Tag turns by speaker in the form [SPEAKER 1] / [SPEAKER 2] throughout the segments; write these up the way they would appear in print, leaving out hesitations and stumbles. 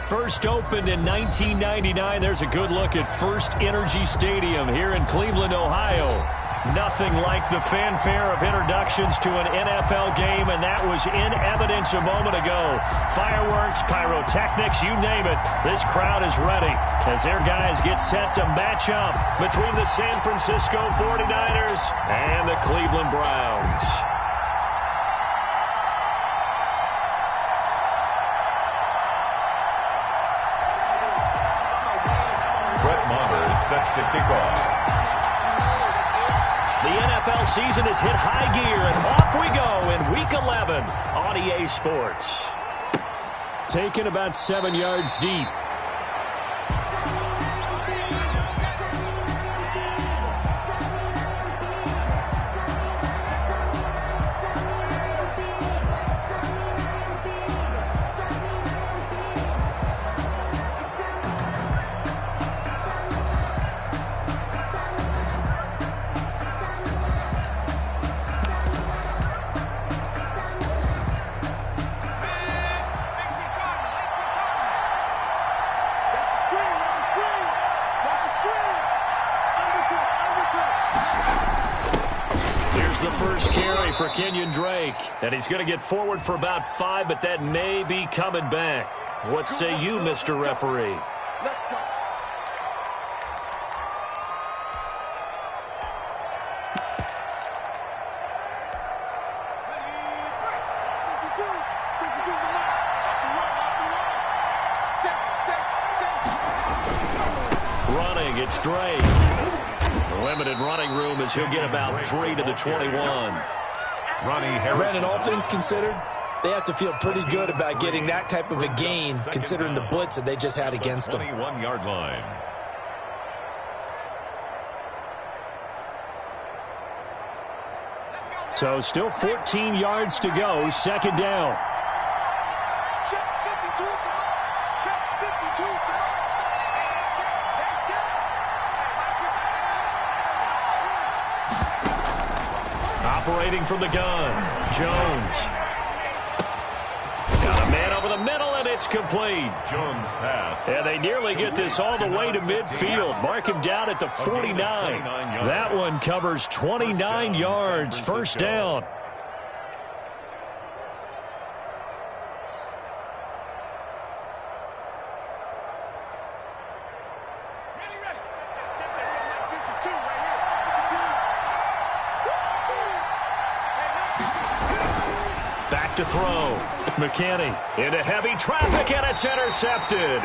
[SPEAKER 1] First opened in 1999. There's a good look at First Energy Stadium here in Cleveland, Ohio. Nothing like the fanfare of introductions to an NFL game, and that was in evidence a moment ago. Fireworks, pyrotechnics, you name it. This crowd is ready as their guys get set to match up between the San Francisco 49ers and the Cleveland Browns.
[SPEAKER 2] Set to kick off.
[SPEAKER 1] The NFL season has hit high gear, and off we go in Week 11 on EA Sports. Taken about 7 yards deep. The first carry for Kenyon Drake. And he's going to get forward for about 5, but that may be coming back. What say you, Mr. Referee?
[SPEAKER 3] Let's go.
[SPEAKER 1] Running, it's Drake. Limited running room as he'll get about 3 to the 21.
[SPEAKER 4] Brandon, all things considered, they have to feel pretty good about getting that type of a gain considering the blitz that they just had against them.
[SPEAKER 2] 21-yard line.
[SPEAKER 1] So still 14 yards to go, second down. Operating from the gun, Jones. Got a man over the middle, and it's complete.
[SPEAKER 2] Jones pass.
[SPEAKER 1] And they nearly get this all the way to midfield. Mark him down at the 49. That one covers 29 yards, first down. Back to throw. McKinney into heavy traffic, and it's intercepted.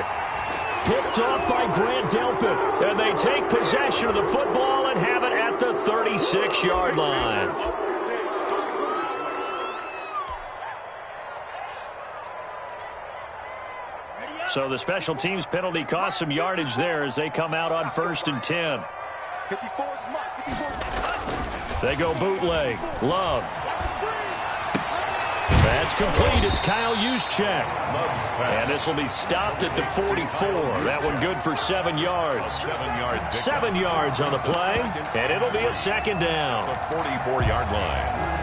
[SPEAKER 1] Picked off by Grant Delpit. And they take possession of the football and have it at the 36-yard line. So the special teams penalty cost some yardage there as they come out on 1st and 10. They go bootleg. Love. That's complete. It's Kyle Juszczyk. And this will be stopped at the 44. That one good for 7 yards. 7 yards on the play, and it'll be a second down.
[SPEAKER 2] The 44-yard line.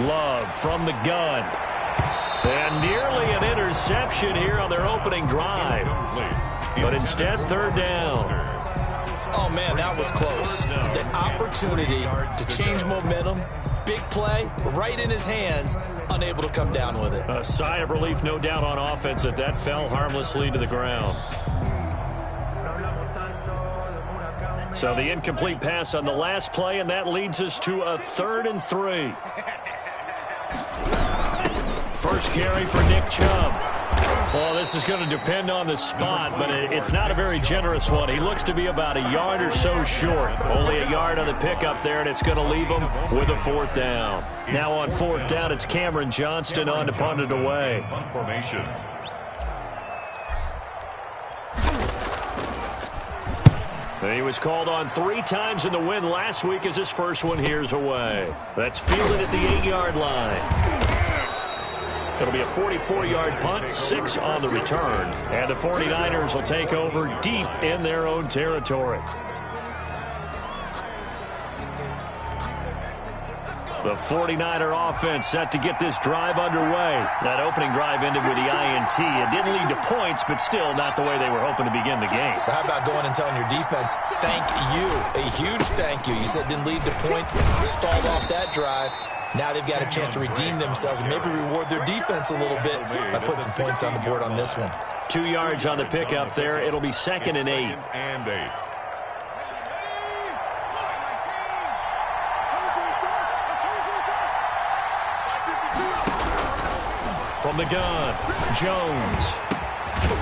[SPEAKER 1] Love from the gun. And nearly an interception here on their opening drive. But instead, third down.
[SPEAKER 4] Oh, man, that was close. The opportunity to change momentum, big play, right in his hands, unable to come down with it.
[SPEAKER 1] A sigh of relief, no doubt, on offense that fell harmlessly to the ground. So the incomplete pass on the last play, and that leads us to a 3rd and 3. First carry for Nick Chubb. Well, this is going to depend on the spot, but it's not a very generous one. He looks to be about a yard or so short. Only a yard on the pickup there, and it's going to leave him with a 4th down. Now on 4th down, it's Cameron Johnston on to punt it away.
[SPEAKER 2] Formation.
[SPEAKER 1] He was called on 3 times in the win last week as his first one here's away. That's fielded at the 8-yard line. It'll be a 44-yard punt, 6 on the return. And the 49ers will take over deep in their own territory. The 49er offense set to get this drive underway. That opening drive ended with the INT. It didn't lead to points, but still not the way they were hoping to begin the game.
[SPEAKER 4] But how about going and telling your defense, thank you, a huge thank you. You said it didn't lead to points, stalled off that drive. Now they've got a chance to redeem themselves and maybe reward their defense a little bit by putting some points on the board on this one.
[SPEAKER 1] 2 yards on the pickup there. It'll be 2nd and 8. From the gun, Jones.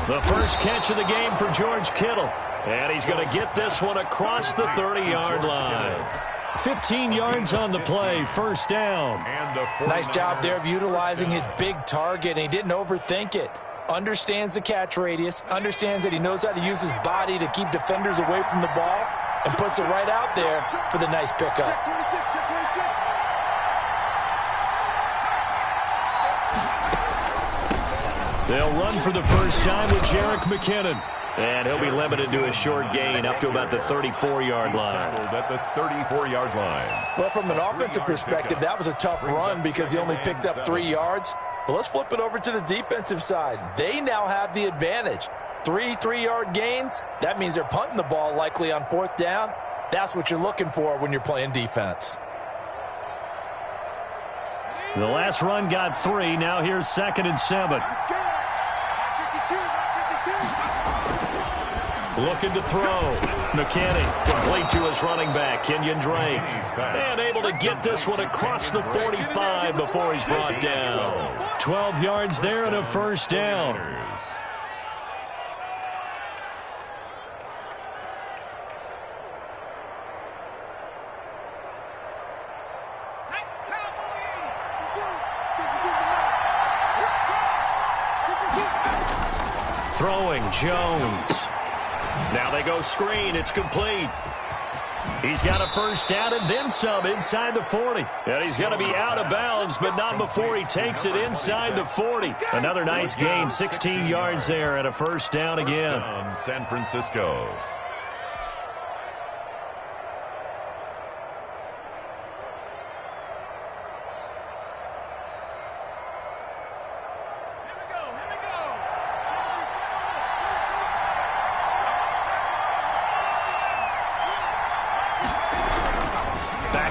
[SPEAKER 1] The first catch of the game for George Kittle. And he's going to get this one across the 30-yard line. 15 yards on the play, first down.
[SPEAKER 4] Nice job there of utilizing his big target, and he didn't overthink it. Understands the catch radius, understands that he knows how to use his body to keep defenders away from the ball, and puts it right out there for the nice pickup.
[SPEAKER 1] They'll run for the first time with Jerick McKinnon. And he'll be limited to a short gain up to about the 34-yard line.
[SPEAKER 2] At the 34-yard line.
[SPEAKER 4] Well, from an offensive perspective, that was a tough run because he only picked up 3 yards. But let's flip it over to the defensive side. They now have the advantage. 3-3-yard gains. That means they're punting the ball likely on 4th down. That's what you're looking for when you're playing defense.
[SPEAKER 1] The last run got 3. Now here's 2nd and 7. Looking to throw. McKinney complete to his running back, Kenyon Drake. And able to get this one across the 45 before he's brought down. 12 yards there and a first down. Throwing, Jones. Now they go screen. It's complete. He's got a first down and then some inside the 40. And he's going to be out of bounds, but not before he takes it inside the 40. Another nice gain, 16 yards there and a first down again.
[SPEAKER 2] San Francisco.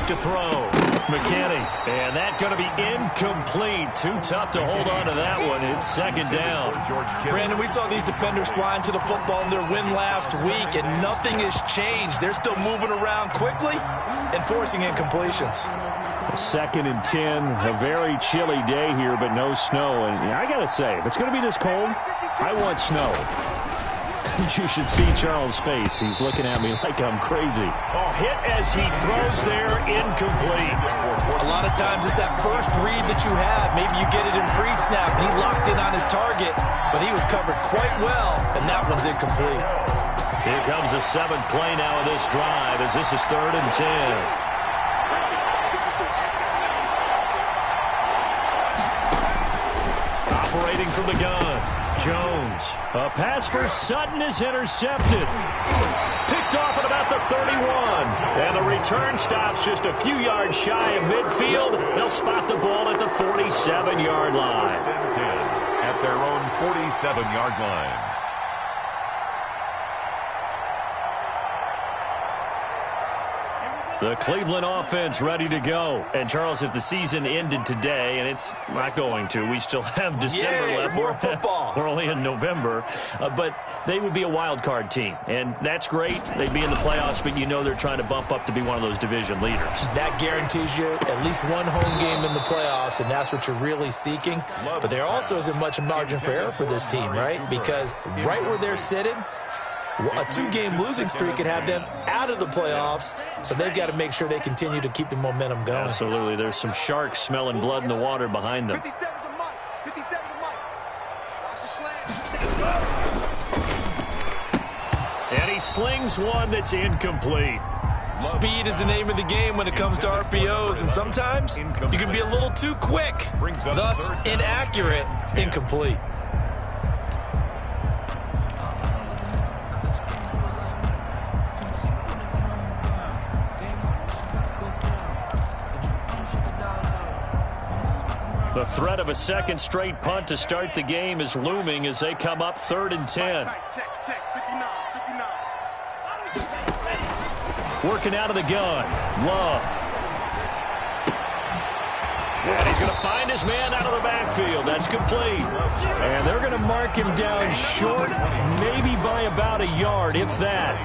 [SPEAKER 1] To throw. McKinney. And that going to be incomplete. Too tough to hold on to that one. It's 2nd down.
[SPEAKER 4] Brandon, we saw these defenders flying to the football in their win last week, and nothing has changed. They're still moving around quickly and forcing incompletions.
[SPEAKER 1] 2nd and 10. A very chilly day here, but no snow. And I got to say, if it's going to be this cold, I want snow. You should see Charles' face. He's looking at me like I'm crazy. Oh, hit as he throws there, incomplete.
[SPEAKER 4] A lot of times it's that first read that you have. Maybe you get it in pre-snap, and he locked in on his target, but he was covered quite well, and that one's incomplete.
[SPEAKER 1] Here comes the 7th play now of this drive as this is 3rd and 10. Operating from the gun. Jones. A pass for Sutton is intercepted. Picked off at about the 31. And the return stops just a few yards shy of midfield. They'll spot the ball at the 47-yard line.
[SPEAKER 2] At their own 47-yard line.
[SPEAKER 1] The Cleveland offense ready to go. And, Charles, if the season ended today, and it's not going to, we still have December left.
[SPEAKER 4] More football.
[SPEAKER 1] We're only in November. But they would be a wild card team. And that's great. They'd be in the playoffs, but you know they're trying to bump up to be one of those division leaders. That
[SPEAKER 4] guarantees you at least one home game in the playoffs, and that's what you're really seeking. But there also isn't much margin for error for this team, right? Because right where they're sitting, a 2-game losing streak could have them out of the playoffs, so they've got to make sure they continue to keep the momentum going.
[SPEAKER 1] Absolutely. There's some sharks smelling blood in the water behind them. And he slings one that's incomplete.
[SPEAKER 4] Speed is the name of the game when it comes to RPOs, and sometimes you can be a little too quick, thus inaccurate, incomplete.
[SPEAKER 1] The threat of a second straight punt to start the game is looming as they come up 3rd and 10. Working out of the gun. Love. And he's going to find his man out of the backfield. That's complete. And they're going to mark him down short, maybe by about a yard, if that.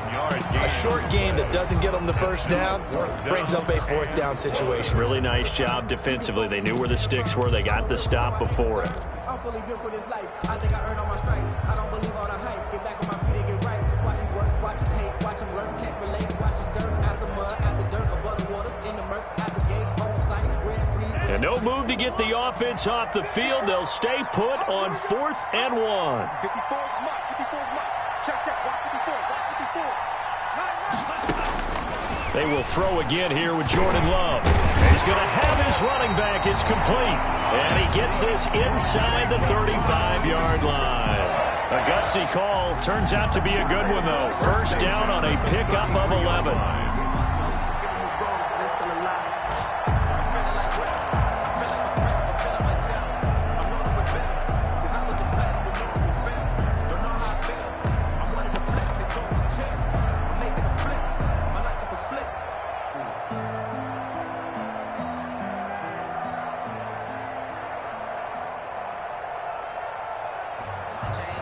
[SPEAKER 4] A short game that doesn't get them the first down brings up a 4th down situation.
[SPEAKER 1] Really nice job defensively. They knew where the sticks were. They got the stop before it.
[SPEAKER 3] I'm fully built for this life. I think I earned all my stripes. I don't believe all the hype. Get back on my feet and get right. Watch him work, watch him hate, watch him learn, can't relate. Watch his skirt out the mud, out the dirt, above the waters, in the murks, out the gate, on site, red, free.
[SPEAKER 1] And no move to get the offense off the field. They'll stay put on 4th and 1.
[SPEAKER 3] 54's mark, 54's mark. Check, watch 54, watch 54.
[SPEAKER 1] They will throw again here with Jordan Love. He's going to have his running back. It's complete. And he gets this inside the 35-yard line. A gutsy call. Turns out to be a good one, though. First down on a pickup of 11.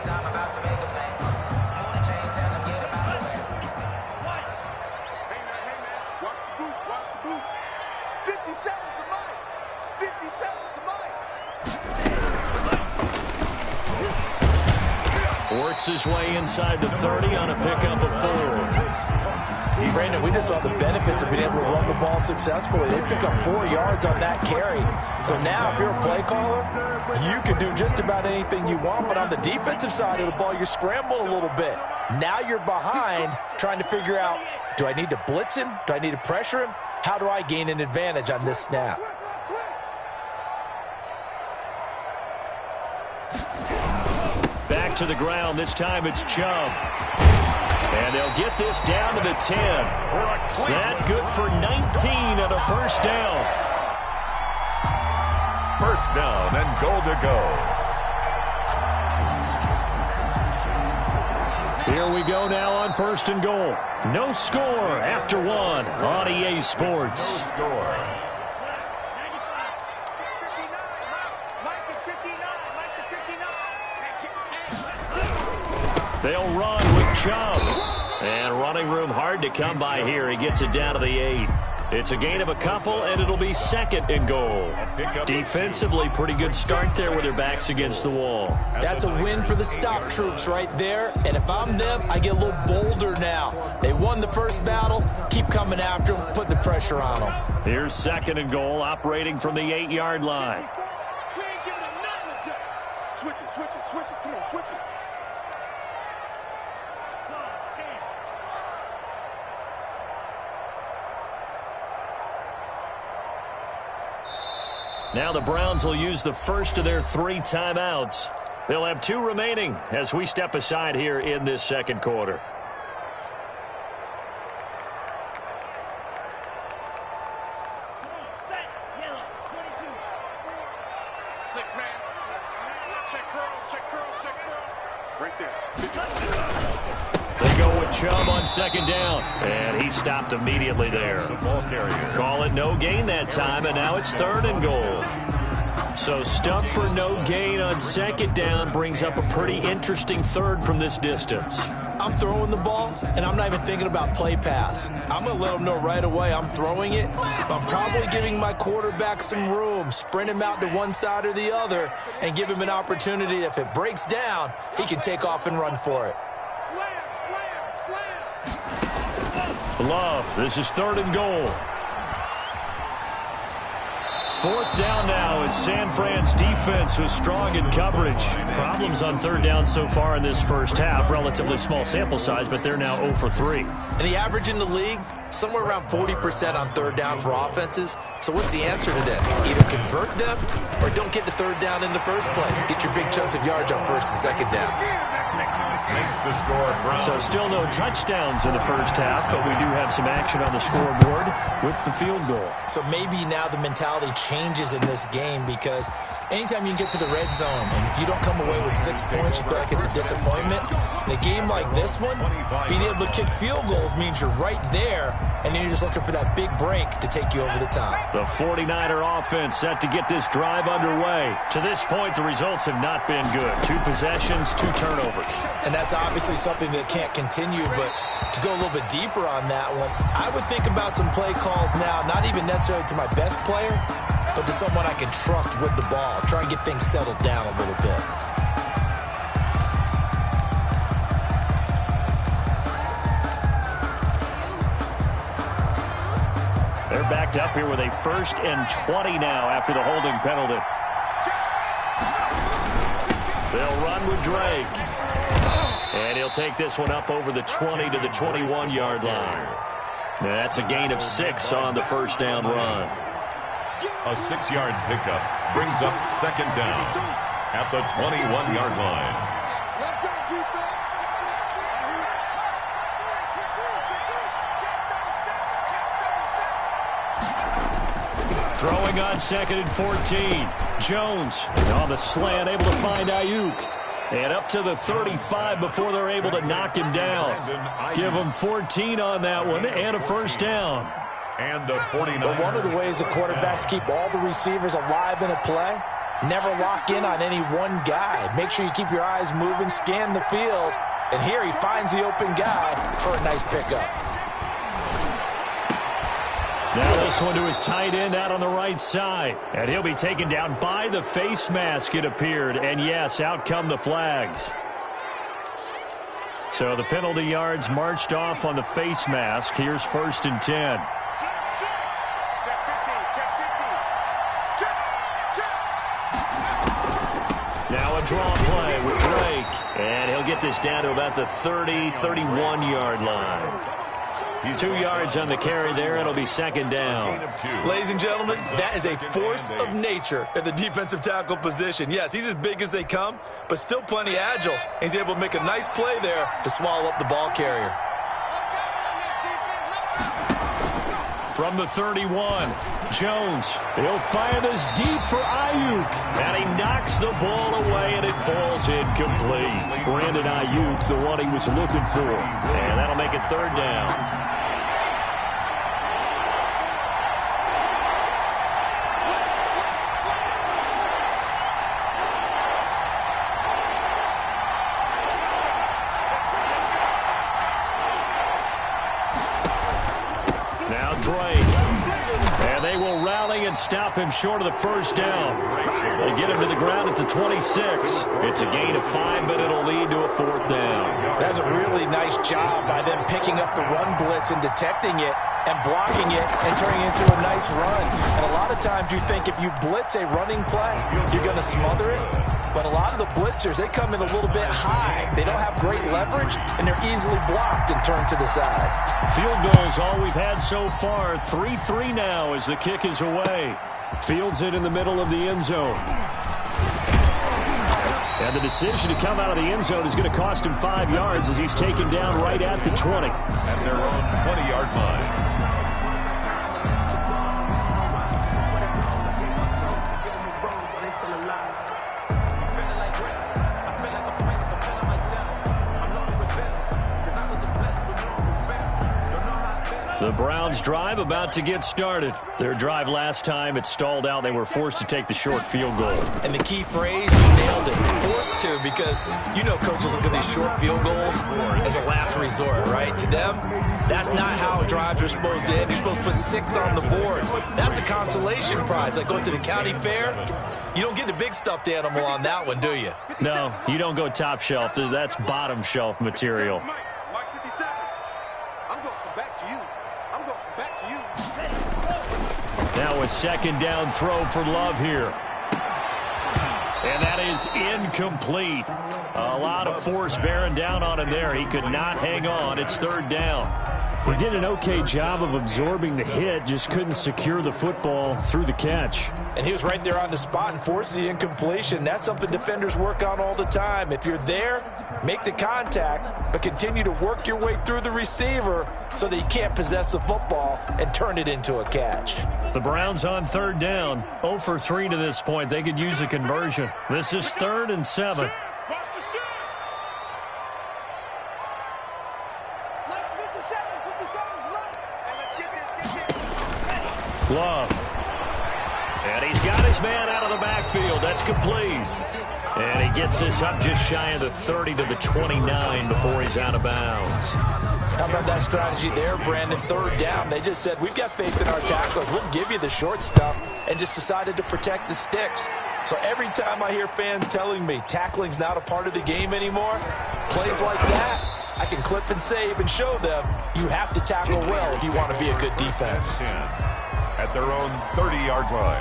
[SPEAKER 3] I'm about to make a play. Wanna change, tell him get about the way. Hey man, watch the boot, watch the boot. 57's the mic. 57's the mic.
[SPEAKER 1] Works his way inside the 30 on a pickup of 4.
[SPEAKER 4] Brandon, we just saw the benefits of being able to run the ball successfully. They pick up 4 yards on that carry. So now, if you're a play caller, you can do just about anything you want. But on the defensive side of the ball, you're scrambling a little bit. Now you're behind, trying to figure out, do I need to blitz him? Do I need to pressure him? How do I gain an advantage on this snap?
[SPEAKER 1] Back to the ground. This time it's Chubb. And they'll get this down to the 10. That good for 19 and a first down.
[SPEAKER 2] First down and goal to go.
[SPEAKER 1] Here we go now on 1st and goal. No score after 1 on EA Sports.
[SPEAKER 2] No score.
[SPEAKER 1] They'll run with Chubb. And running room hard to come by here. He gets it down to the 8. It's a gain of a couple, and it'll be 2nd and goal. Defensively, pretty good start there with their backs against the wall.
[SPEAKER 4] That's a win for the stop troops right there. And if I'm them, I get a little bolder now. They won the first battle. Keep coming after them. Put the pressure on them.
[SPEAKER 1] Here's 2nd and goal, operating from the 8-yard line.
[SPEAKER 3] We ain't giving them nothing. Switch it. Come on, switch it.
[SPEAKER 1] Now the Browns will use the first of their 3 timeouts. They'll have 2 remaining as we step aside here in this second quarter. They go with Chubb on 2nd down, and he stopped immediately there.
[SPEAKER 2] The ball carrier.
[SPEAKER 1] Call it no gain that time, and now it's 3rd and goal. So stuff for no gain on 2nd down brings up a pretty interesting 3rd from this distance.
[SPEAKER 4] I'm throwing the ball, and I'm not even thinking about play pass. I'm going to let them know right away I'm throwing it. I'm probably giving my quarterback some room, sprint him out to one side or the other, and give him an opportunity. If it breaks down, he can take off and run for it.
[SPEAKER 1] Love, this is 3rd and goal. 4th down now as San Fran's defense was strong in coverage. Problems on 3rd down so far in this first half. Relatively small sample size, but they're now 0 for 3.
[SPEAKER 4] And the average in the league, somewhere around 40% on third down for offenses. So what's the answer to this? Either convert them or don't get to third down in the first place. Get your big chunks of yards on first and second down.
[SPEAKER 2] Makes the score Browns.
[SPEAKER 1] So still no touchdowns in the first half, but we do have some action on the scoreboard with the field goal. So
[SPEAKER 4] maybe now the mentality changes in this game, because anytime you can get to the red zone, and if you don't come away with 6 points, you feel like it's a disappointment. In a game like this one, being able to kick field goals means you're right there, and then you're just looking for that big break to take you over the top.
[SPEAKER 1] The 49er offense set to get this drive underway. To this point, the results have not been good. 2 possessions, 2 turnovers.
[SPEAKER 4] And that's obviously something that can't continue, but to go a little bit deeper on that one, I would think about some play calls now, not even necessarily to my best player, but to someone I can trust with the ball. Try and get things settled down a little bit.
[SPEAKER 1] They're backed up here with a 1st and 20 now after the holding penalty. They'll run with Drake. And he'll take this one up over the 20 to the 21-yard line. That's a gain of 6 on the first down run.
[SPEAKER 2] A 6-yard pickup brings up second down at the 21-yard line.
[SPEAKER 5] Let's go, defense.
[SPEAKER 1] Throwing on 2nd and 14. Jones on the slant, able to find Ayuk. And up to the 35 before they're able to knock him down. Give him 14 on that one and a first down.
[SPEAKER 2] And a 49.
[SPEAKER 6] But one of the ways the quarterbacks keep all the receivers alive in a play, never lock in on any one guy. Make sure you keep your eyes moving, scan the field. And here he finds the open guy for a nice pickup.
[SPEAKER 1] Now this one to his tight end out on the right side. And he'll be taken down by the face mask, it appeared. And yes, out come the flags. So the penalty yards marched off on the face mask. Here's 1st and 10. Now a draw play with Drake. And he'll get this down to about the 30, 31-yard line. 2 yards on the carry there. It'll be second down.
[SPEAKER 4] Ladies and gentlemen, that is a force of nature at the defensive tackle position. Yes, he's as big as they come, but still plenty agile. He's able to make a nice play there to swallow up the ball carrier.
[SPEAKER 1] From the 31, Jones. He'll fire this deep for Ayuk. And he knocks the ball away, and it falls incomplete. Brandon Ayuk, the one he was looking for. And that'll make it third down. Now Drake. And they will rally and stop him short of the first down. They get him to the ground at the 26. It's a gain of 5, but it'll lead to a fourth down.
[SPEAKER 6] That's a really nice job by them picking up the run blitz and detecting it and blocking it and turning it into a nice run. And a lot of times you think if you blitz a running play, you're going to smother it. But a lot of the blitzers, they come in a little bit high. They don't have great leverage, and they're easily blocked and turned to the side.
[SPEAKER 1] Field goals all we've had so far. 3-3 now as the kick is away. Fields it in the middle of the end zone. And the decision to come out of the end zone is going to cost him 5 yards as he's taken down right at the 20.
[SPEAKER 2] At their own 20-yard line.
[SPEAKER 1] The Browns drive about to get started. Their drive last time, it stalled out. They were forced to take the short field goal.
[SPEAKER 4] And the key phrase, you nailed it. Forced to, because you know coaches look at these short field goals as a last resort, right? To them, that's not how drives are supposed to end. You're supposed to put 6 on the board. That's a consolation prize. Like going to the county fair, you don't get the big stuffed animal on that one, do you?
[SPEAKER 1] No, you don't go top shelf. That's bottom shelf material. Now a second down throw for Love here. And that is incomplete. A lot of force bearing down on him there. He could not hang on. It's third down. He did an okay job of absorbing the hit, just couldn't secure the football through the catch.
[SPEAKER 6] And he was right there on the spot and forced the incompletion. That's something defenders work on all the time. If you're there, make the contact, but continue to work your way through the receiver so that you can't possess the football and turn it into a catch.
[SPEAKER 1] The Browns on 3rd down, 0 for 3 to this point. They could use a conversion. This is 3rd and 7. Love. And he's got his man out of the backfield. That's complete. And he gets this up just shy of the 30 to the 29 before he's out of bounds.
[SPEAKER 6] How about that strategy there, Brandon? 3rd down. They just said, we've got faith in our tacklers. We'll give you the short stuff, and just decided to protect the sticks. So every time I hear fans telling me tackling's not a part of the game anymore, plays like that, I can clip and save and show them you have to tackle well if you want to be a good defense.
[SPEAKER 2] At their own 30-yard line.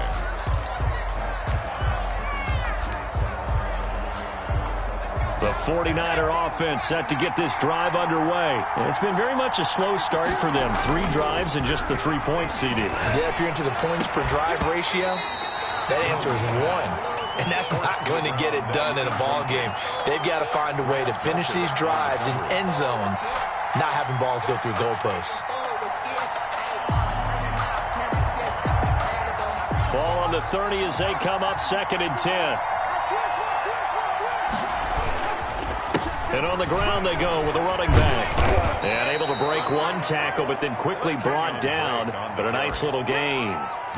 [SPEAKER 1] The 49er offense set to get this drive underway. And it's been very much a slow start for them. 3 drives and just the 3-point CD.
[SPEAKER 6] Yeah, if you're into the points per drive ratio, that answer is 1. And that's not going to get it done in a ball game. They've got to find a way to finish these drives in end zones, not having balls go through goalposts.
[SPEAKER 1] Ball on the 30 as they come up 2nd and 10. And on the ground they go with a running back. And able to break one tackle, but then quickly brought down. But a nice little gain.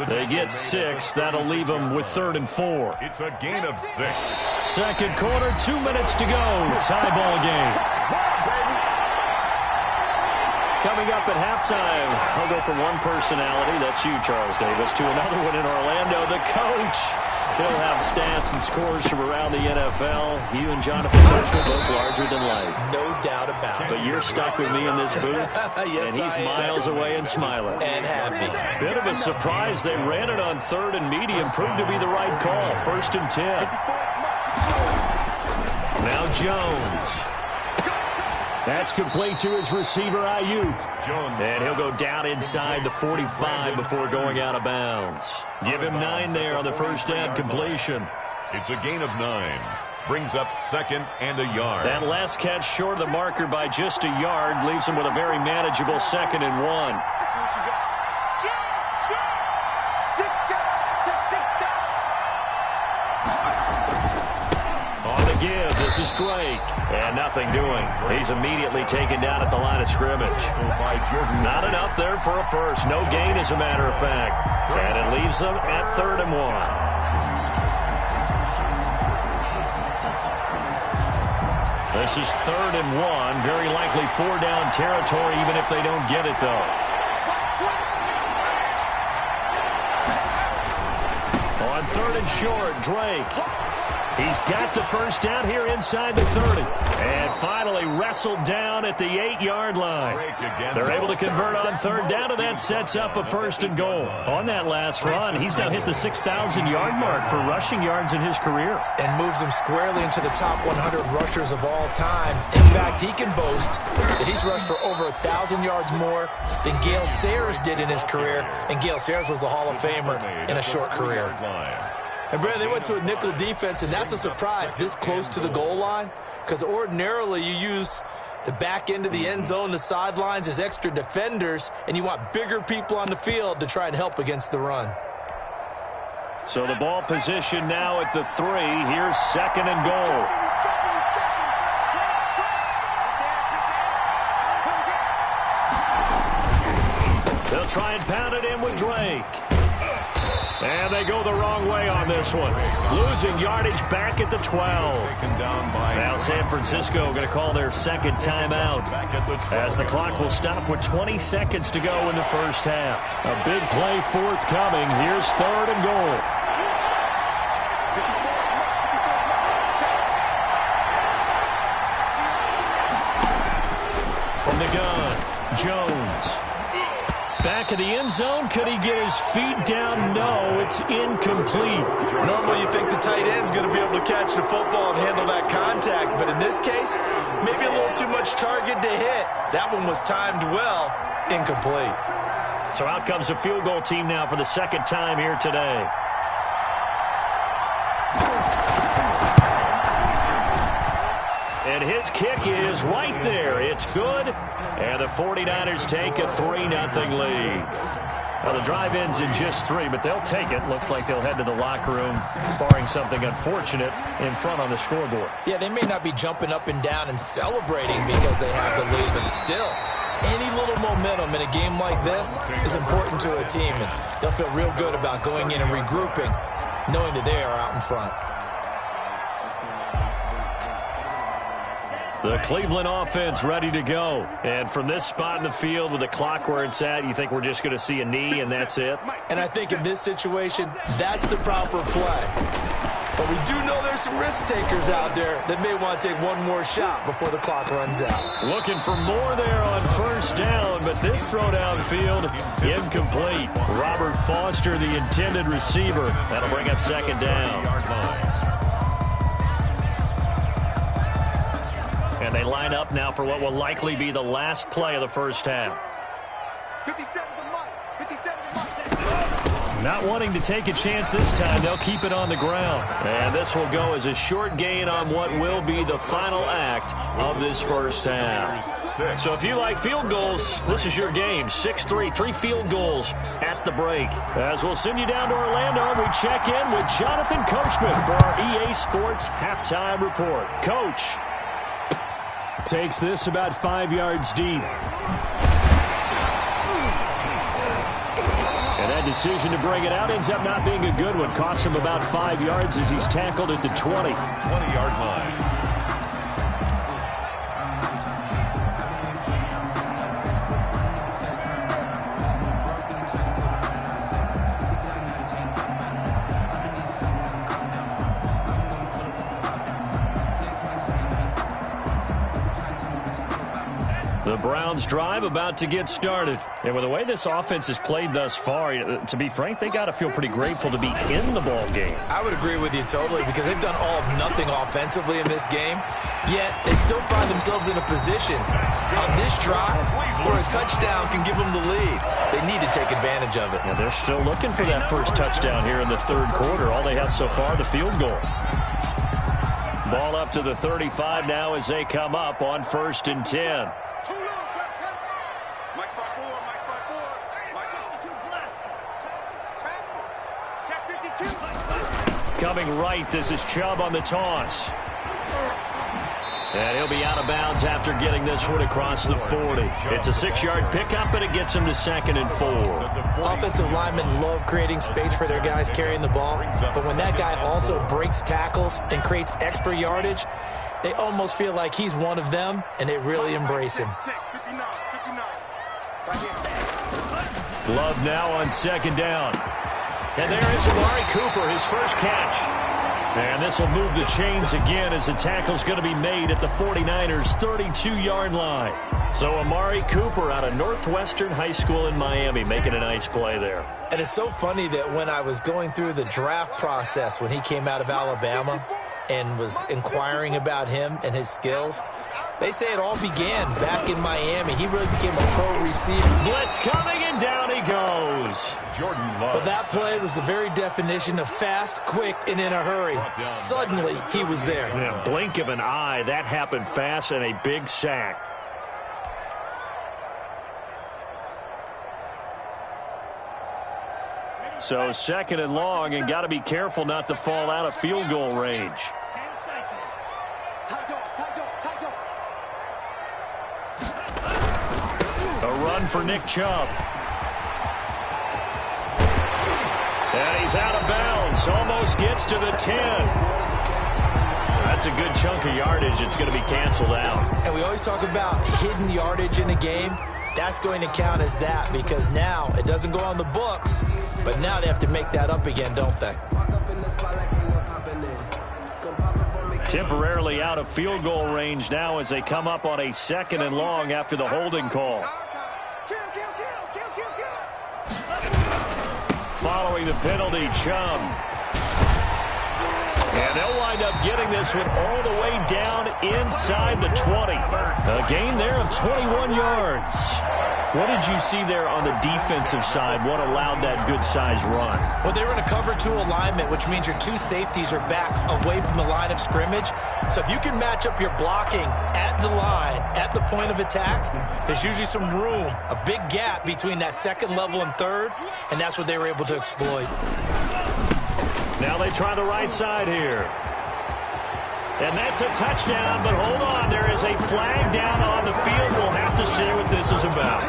[SPEAKER 1] They get 6. That'll leave them with 3rd and 4.
[SPEAKER 2] It's a gain of 6.
[SPEAKER 1] Second quarter, 2 minutes to go. Tie ball game. Coming up at halftime, I'll go from one personality, that's you, Charles Davis, to another one in Orlando, the coach. He'll have stats and scores from around the NFL. You and Jonathan Coachman both larger than life.
[SPEAKER 6] No doubt about it.
[SPEAKER 1] But you're stuck with me in this booth,
[SPEAKER 6] yes,
[SPEAKER 1] and he's miles away and smiling.
[SPEAKER 6] And happy.
[SPEAKER 1] Bit of a surprise. They ran it on 3rd and medium. Proved to be the right call. 1st and 10. Now Jones. That's complete to his receiver, Ayuk. And he'll go down inside the 45 before going out of bounds. Give him 9 there on the first down completion.
[SPEAKER 2] It's a gain of 9. Brings up 2nd and a yard.
[SPEAKER 1] That last catch short of the marker by just a yard leaves him with a very manageable 2nd and 1. Give. This is Drake. And nothing doing. He's immediately taken down at the line of scrimmage. Not enough there for a first. No gain, as a matter of fact. And it leaves them at 3rd and 1. This is 3rd and 1. Very likely 4-down territory, even if they don't get it, though. On 3rd and short, Drake. He's got the first down here inside the 30. And finally wrestled down at the 8-yard line. They're able to convert on 3rd down, and that sets up a 1st and goal. On that last run, he's now hit the 6,000-yard mark for rushing yards in his career.
[SPEAKER 6] And moves him squarely into the top 100 rushers of all time. In fact, he can boast that he's rushed for over 1,000 yards more than Gale Sayers did in his career. And Gale Sayers was a Hall of Famer in a short career. And, Brandon, they went to a nickel defense, and that's a surprise this close to the goal line, because ordinarily you use the back end of the end zone, the sidelines as extra defenders, and you want bigger people on the field to try and help against the run.
[SPEAKER 1] So the ball position now at the 3. Here's 2nd and goal. They'll try and pound it in with Drake. And they go the wrong way on this one. Losing yardage back at the 12. Now San Francisco going to call their 2nd timeout as the clock will stop with 20 seconds to go in the first half. A big play forthcoming. Here's 3rd and goal. From the gun, Jones. Back of the end zone. Could he get his feet down? No, it's incomplete.
[SPEAKER 4] Normally you think the tight end's going to be able to catch the football and handle that contact, but in this case, maybe a little too much target to hit. That one was timed well. Incomplete.
[SPEAKER 1] So out comes the field goal team now for the second time here today. And his kick is right there. It's good. And the 49ers take a 3-0 lead. Well, the drive ends in just 3, but they'll take it. Looks like they'll head to the locker room, barring something unfortunate in front on the scoreboard.
[SPEAKER 4] Yeah, they may not be jumping up and down and celebrating because they have the lead, but still, any little momentum in a game like this is important to a team, and they'll feel real good about going in and regrouping, knowing that they are out in front.
[SPEAKER 1] The Cleveland offense ready to go. And from this spot in the field with the clock where it's at, you think we're just going to see a knee and that's it?
[SPEAKER 4] And I think in this situation, that's the proper play. But we do know there's some risk takers out there that may want to take one more shot before the clock runs out.
[SPEAKER 1] Looking for more there on first down, but this throw downfield, incomplete. Robert Foster, the intended receiver. That'll bring up second down. And they line up now for what will likely be the last play of the first half.
[SPEAKER 5] 57 to Mike. 57 to Mike.
[SPEAKER 1] Not wanting to take a chance this time, they'll keep it on the ground. And this will go as a short gain on what will be the final act of this first half. So if you like field goals, this is your game. 6-3, 3 field goals at the break. As we'll send you down to Orlando, we check in with Jonathan Coachman for our EA Sports Halftime Report. Coach. Takes this about 5 yards deep. And that decision to bring it out ends up not being a good one. Costs him about 5 yards as he's tackled at the 20.
[SPEAKER 2] 20-yard line.
[SPEAKER 1] The Browns drive about to get started. And with the way this offense has played thus far, to be frank, they got to feel pretty grateful to be in the ball game.
[SPEAKER 4] I would agree with you totally because they've done all of nothing offensively in this game, yet they still find themselves in a position on this drive where a touchdown can give them the lead. They need to take advantage of it.
[SPEAKER 1] And they're still looking for that first touchdown here in the third quarter. All they have so far, the field goal. Ball up to the 35 now as they come up on 1st and 10. Coming right, this is Chubb on the toss. And he'll be out of bounds after getting this one across the 40. It's a 6-yard pickup, and it gets him to 2nd and 4.
[SPEAKER 4] Offensive linemen love creating space for their guys carrying the ball, but when that guy also breaks tackles and creates extra yardage, they almost feel like he's one of them, and they really embrace him.
[SPEAKER 1] Love now on 2nd down. And there is Amari Cooper, his first catch. And this will move the chains again as the tackle's going to be made at the 49ers' 32-yard line. So Amari Cooper out of Northwestern High School in Miami making a nice play there.
[SPEAKER 4] And it's so funny that when I was going through the draft process when he came out of Alabama and was inquiring about him and his skills, they say it all began back in Miami. He really became a pro receiver.
[SPEAKER 1] Blitz coming, and down he goes.
[SPEAKER 2] Jordan Love.
[SPEAKER 4] But that play was the very definition of fast, quick, and in a hurry. Suddenly, he was there.
[SPEAKER 1] Yeah, blink of an eye. That happened fast and a big sack. So 2nd and long, and got to be careful not to fall out of field goal range. A run for Nick Chubb. And he's out of bounds. Almost gets to the 10. That's a good chunk of yardage. It's going to be canceled out.
[SPEAKER 4] And we always talk about hidden yardage in a game. That's going to count as that because now it doesn't go on the books, but now they have to make that up again, don't they?
[SPEAKER 1] Temporarily out of field goal range now as they come up on a 2nd and long after the holding call. drawing the penalty, Chubb. And they'll wind up getting this one all the way down inside the 20. A gain there of 21 yards. What did you see there on the defensive side? What allowed that good-sized run?
[SPEAKER 4] Well, they were in a cover 2 alignment, which means your 2 safeties are back away from the line of scrimmage. So if you can match up your blocking at the line, at the point of attack, there's usually some room, a big gap between that second level and third, and that's what they were able to exploit.
[SPEAKER 1] Now they try the right side here. And that's a touchdown, but hold on. There is a flag down on the field. We'll have to see what this is about.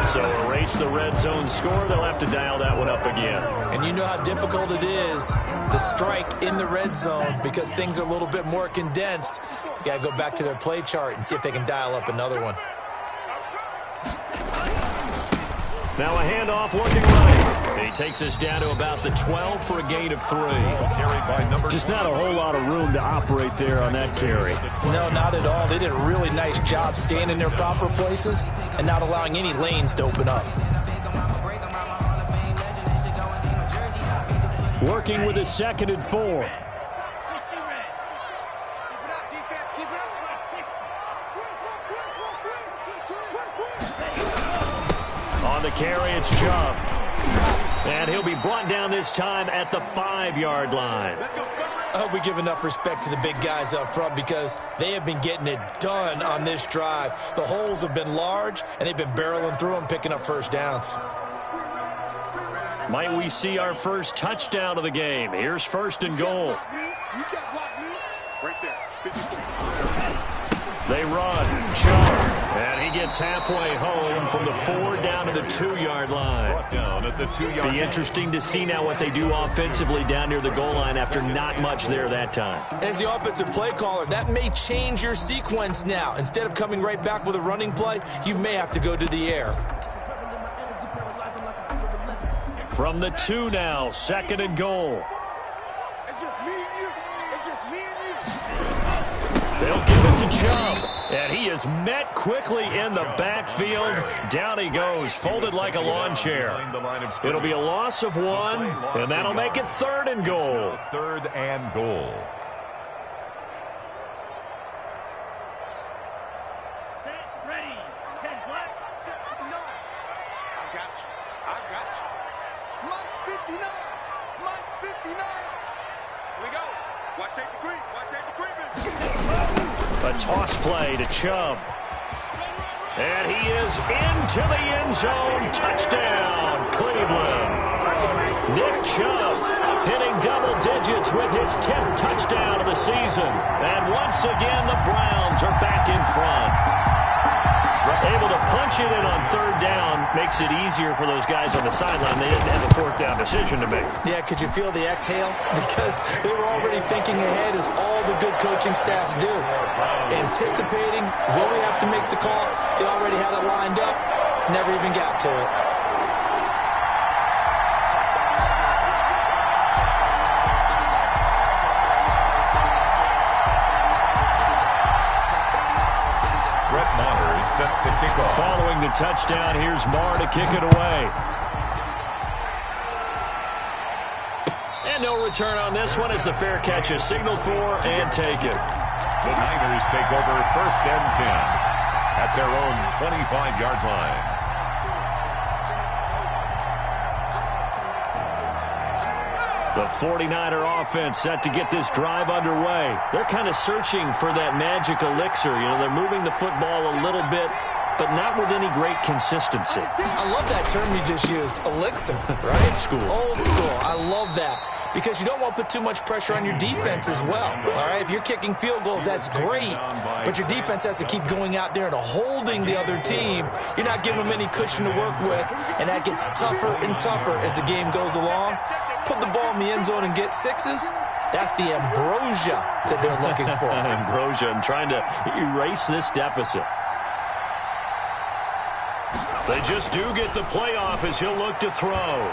[SPEAKER 1] So erase the red zone score. They'll have to dial that one up again.
[SPEAKER 4] And you know how difficult it is to strike in the red zone because things are a little bit more condensed. You got to go back to their play chart and see if they can dial up another one.
[SPEAKER 1] Now a handoff looking right. He takes us down to about the 12 for a gain of 3.
[SPEAKER 2] Carried by number
[SPEAKER 1] Just not a whole lot of room to operate there on that carry.
[SPEAKER 6] No, not at all. They did a really nice job staying in their proper places and not allowing any lanes to open up.
[SPEAKER 1] Working with a 2nd and 4. On the carry, it's Chubb. And he'll be brought down this time at the 5-yard line.
[SPEAKER 4] I hope we give enough respect to the big guys up front because they have been getting it done on this drive. The holes have been large, and they've been barreling through them, picking up first downs.
[SPEAKER 1] Might we see our first touchdown of the game? Here's 1st and goal. They run. Chubb. And he gets halfway home from the 4 down to the 2-yard line.
[SPEAKER 2] down at the 2-yard
[SPEAKER 1] Be interesting to see now what they do offensively down near the goal line after not much there that time.
[SPEAKER 4] As the offensive play caller, that may change your sequence now. Instead of coming right back with a running play, you may have to go to the air.
[SPEAKER 1] From the 2 now, 2nd and goal.
[SPEAKER 5] It's just me and you. It's just me and you.
[SPEAKER 1] They'll give it to Chubb. And he is met quickly in the backfield. Down he goes, folded like a lawn chair. It'll be a loss of 1, and that'll make it 3rd and goal.
[SPEAKER 2] 3rd and goal.
[SPEAKER 5] Set, ready. 10 black. I got you. I got you. Mike's 59. Mike's 59. Here we go. Watch safety creep. Watch safety creeping.
[SPEAKER 1] A toss play to Chubb. And he is into the end zone. Touchdown, Cleveland. Nick Chubb hitting double digits with his 10th touchdown of the season. And once again, the Browns are back in front. Able to punch it in on 3rd down makes it easier for those guys on the sideline. They didn't have a 4th down decision to make.
[SPEAKER 4] Yeah, could you feel the exhale? Because they were already thinking ahead, as all the good coaching staffs do. Anticipating, will we have to make the call? They already had it lined up, never even got to it.
[SPEAKER 2] Set to kick off.
[SPEAKER 1] Following the touchdown, here's Marr to kick it away. And no return on this one as the fair catch is signaled for and taken.
[SPEAKER 2] The Niners take over 1st and 10 at their own 25-yard line.
[SPEAKER 1] The 49er offense set to get this drive underway. They're kind of searching for that magic elixir. You know, they're moving the football a little bit, but not with any great consistency.
[SPEAKER 4] I love that term you just used, elixir, right?
[SPEAKER 1] Old school.
[SPEAKER 4] Old school. I love that. Because you don't want to put too much pressure on your defense as well. All right, if you're kicking field goals, that's great. But your defense has to keep going out there and holding the other team. You're not giving them any cushion to work with, and that gets tougher and tougher as the game goes along. Put the ball in the end zone and get 6s. That's the ambrosia that they're looking for.
[SPEAKER 1] Ambrosia and trying to erase this deficit. They just do get the playoff as he'll look to throw.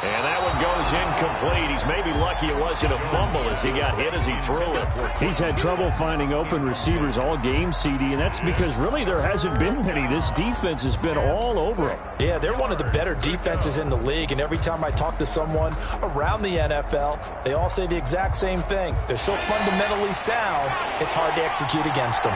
[SPEAKER 1] And that one goes incomplete. He's maybe lucky it wasn't a fumble as he got hit as he threw it.
[SPEAKER 7] He's had trouble finding open receivers all game, CD, and that's because really there hasn't been many. This defense has been all over him.
[SPEAKER 6] Yeah, they're one of the better defenses in the league, and every time I talk to someone around the NFL, they all say the exact same thing. They're so fundamentally sound, it's hard to execute against them.